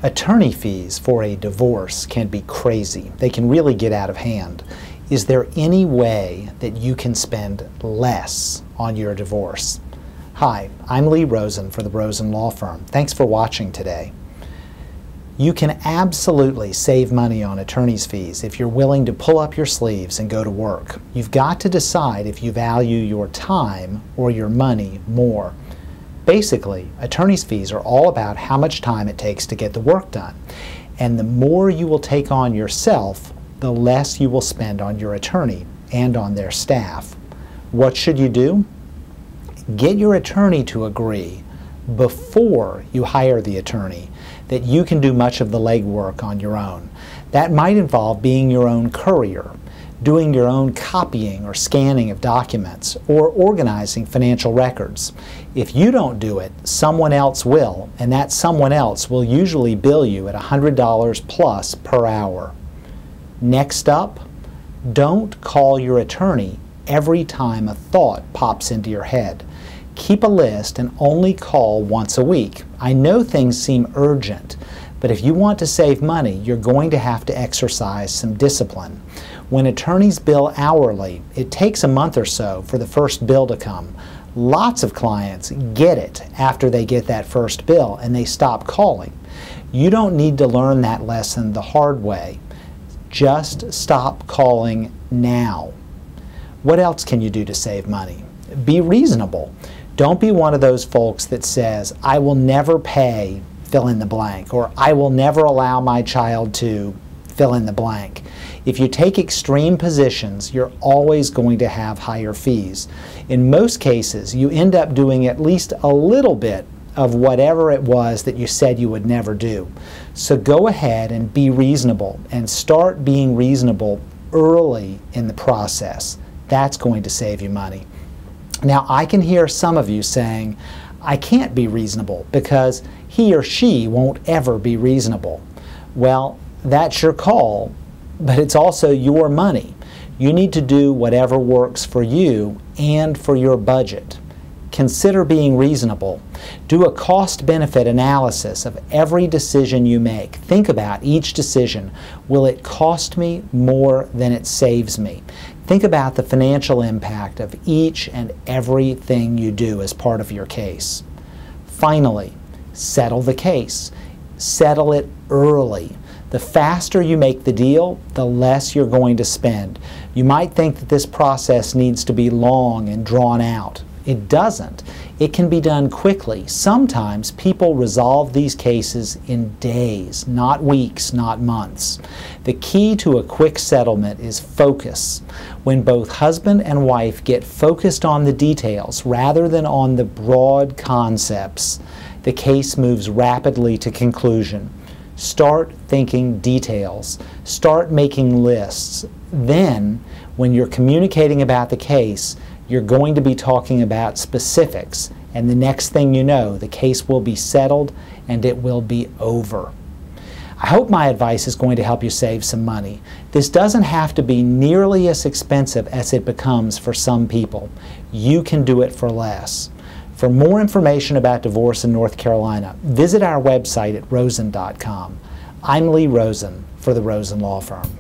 Attorney fees for a divorce can be crazy. They can really get out of hand. Is there any way that you can spend less on your divorce? Hi, I'm Lee Rosen for the Rosen Law Firm. Thanks for watching today. You can absolutely save money on attorney's fees if you're willing to pull up your sleeves and go to work. You've got to decide if you value your time or your money more. Basically, attorney's fees are all about how much time it takes to get the work done. And the more you will take on yourself, the less you will spend on your attorney and on their staff. What should you do? Get your attorney to agree before you hire the attorney that you can do much of the legwork on your own. That might involve being your own courier, doing your own copying or scanning of documents, or organizing financial records. If you don't do it, someone else will, and that someone else will usually bill you at $100 plus per hour. Next up, don't call your attorney every time a thought pops into your head. Keep a list and only call once a week. I know things seem urgent, but if you want to save money, you're going to have to exercise some discipline. When attorneys bill hourly, it takes a month or so for the first bill to come. Lots of clients get it after they get that first bill and they stop calling. You don't need to learn that lesson the hard way. Just stop calling now. What else can you do to save money? Be reasonable. Don't be one of those folks that says, I will never pay fill in the blank, or I will never allow my child to fill in the blank. If you take extreme positions, you're always going to have higher fees. In most cases, you end up doing at least a little bit of whatever it was that you said you would never do. So go ahead and be reasonable, and start being reasonable early in the process. That's going to save you money. Now, I can hear some of you saying, I can't be reasonable because he or she won't ever be reasonable. Well, that's your call, but it's also your money. You need to do whatever works for you and for your budget. Consider being reasonable. Do a cost-benefit analysis of every decision you make. Think about each decision. Will it cost me more than it saves me? Think about the financial impact of each and everything you do as part of your case. Finally, settle the case. Settle it early. The faster you make the deal, the less you're going to spend. You might think that this process needs to be long and drawn out. It doesn't. It can be done quickly. Sometimes people resolve these cases in days, not weeks, not months. The key to a quick settlement is focus. When both husband and wife get focused on the details rather than on the broad concepts, the case moves rapidly to conclusion. Start thinking details. Start making lists. Then, when you're communicating about the case, you're going to be talking about specifics, and the next thing you know, the case will be settled and it will be over. I hope my advice is going to help you save some money. This doesn't have to be nearly as expensive as it becomes for some people. You can do it for less. For more information about divorce in North Carolina, visit our website at rosen.com. I'm Lee Rosen for the Rosen Law Firm.